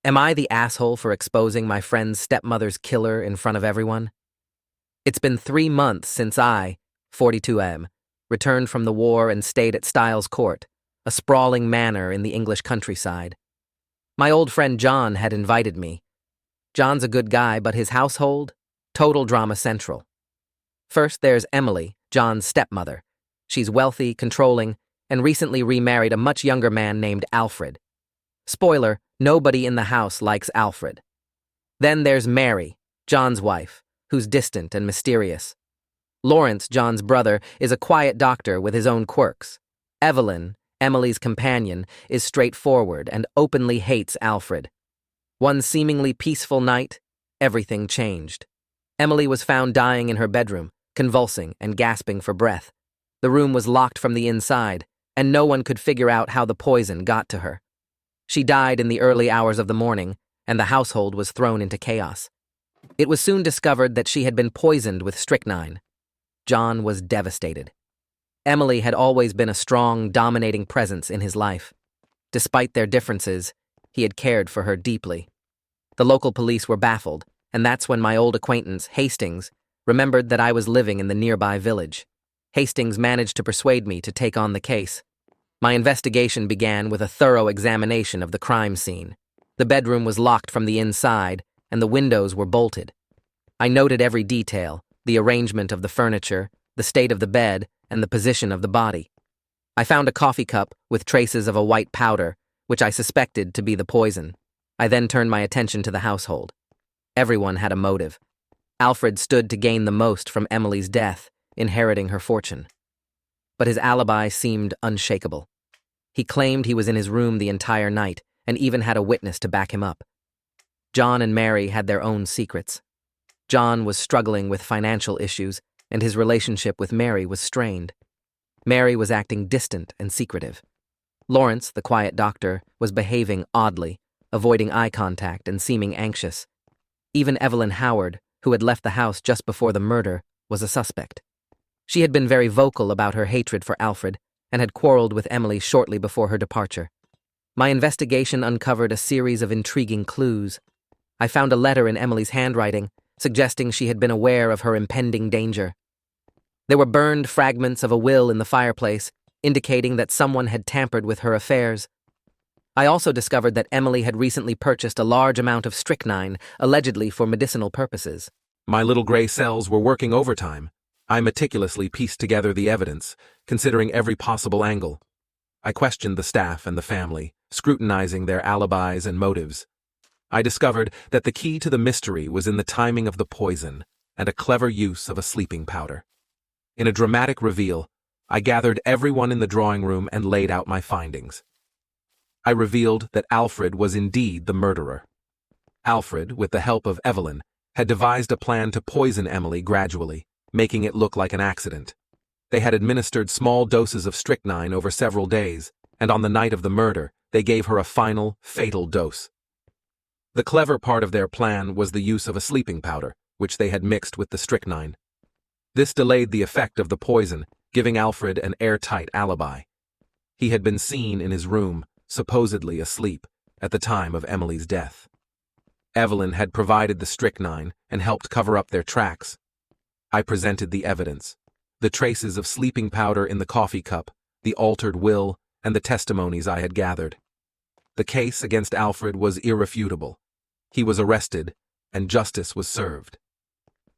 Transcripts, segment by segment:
Am I the asshole for exposing my friend's stepmother's killer in front of everyone? It's been 3 months since I, 42M, returned from the war and stayed at Styles Court, a sprawling manor in the English countryside. My old friend John had invited me. John's a good guy, but his household? Total drama central. First, there's Emily, John's stepmother. She's wealthy, controlling, and recently remarried a much younger man named Alfred. Spoiler, nobody in the house likes Alfred. Then there's Mary, John's wife, who's distant and mysterious. Lawrence, John's brother, is a quiet doctor with his own quirks. Evelyn, Emily's companion, is straightforward and openly hates Alfred. One seemingly peaceful night, everything changed. Emily was found dying in her bedroom, convulsing and gasping for breath. The room was locked from the inside, and no one could figure out how the poison got to her. She died in the early hours of the morning, and the household was thrown into chaos. It was soon discovered that she had been poisoned with strychnine. John was devastated. Emily had always been a strong, dominating presence in his life. Despite their differences, he had cared for her deeply. The local police were baffled, and that's when my old acquaintance, Hastings, remembered that I was living in the nearby village. Hastings managed to persuade me to take on the case. My investigation began with a thorough examination of the crime scene. The bedroom was locked from the inside, and the windows were bolted. I noted every detail, the arrangement of the furniture, the state of the bed, and the position of the body. I found a coffee cup with traces of a white powder, which I suspected to be the poison. I then turned my attention to the household. Everyone had a motive. Alfred stood to gain the most from Emily's death, inheriting her fortune. But his alibi seemed unshakable. He claimed he was in his room the entire night, and even had a witness to back him up. John and Mary had their own secrets. John was struggling with financial issues, and his relationship with Mary was strained. Mary was acting distant and secretive. Lawrence, the quiet doctor, was behaving oddly, avoiding eye contact and seeming anxious. Even Evelyn Howard, who had left the house just before the murder, was a suspect. She had been very vocal about her hatred for Alfred and had quarreled with Emily shortly before her departure. My investigation uncovered a series of intriguing clues. I found a letter in Emily's handwriting, suggesting she had been aware of her impending danger. There were burned fragments of a will in the fireplace, indicating that someone had tampered with her affairs. I also discovered that Emily had recently purchased a large amount of strychnine, allegedly for medicinal purposes. My little gray cells were working overtime. I meticulously pieced together the evidence, considering every possible angle. I questioned the staff and the family, scrutinizing their alibis and motives. I discovered that the key to the mystery was in the timing of the poison and a clever use of a sleeping powder. In a dramatic reveal, I gathered everyone in the drawing room and laid out my findings. I revealed that Alfred was indeed the murderer. Alfred, with the help of Evelyn, had devised a plan to poison Emily gradually, making it look like an accident. They had administered small doses of strychnine over several days, and on the night of the murder, they gave her a final, fatal dose. The clever part of their plan was the use of a sleeping powder, which they had mixed with the strychnine. This delayed the effect of the poison, giving Alfred an airtight alibi. He had been seen in his room, supposedly asleep, at the time of Emily's death. Evelyn had provided the strychnine and helped cover up their tracks. I presented the evidence: the traces of sleeping powder in the coffee cup, the altered will, and the testimonies I had gathered. The case against Alfred was irrefutable. He was arrested, and justice was served.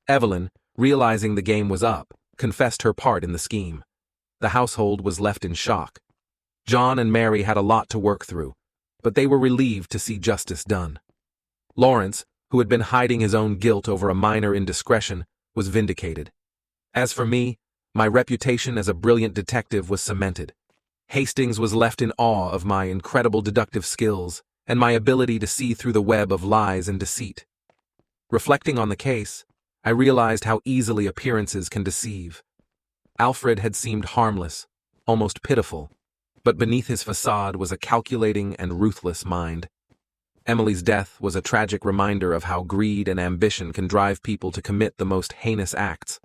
Evelyn, realizing the game was up, confessed her part in the scheme. The household was left in shock. John and Mary had a lot to work through, but they were relieved to see justice done. Lawrence, who had been hiding his own guilt over a minor indiscretion, was vindicated. As for me, my reputation as a brilliant detective was cemented. Hastings was left in awe of my incredible deductive skills and my ability to see through the web of lies and deceit. Reflecting on the case, I realized how easily appearances can deceive. Alfred had seemed harmless, almost pitiful, but beneath his facade was a calculating and ruthless mind. Emily's death was a tragic reminder of how greed and ambition can drive people to commit the most heinous acts.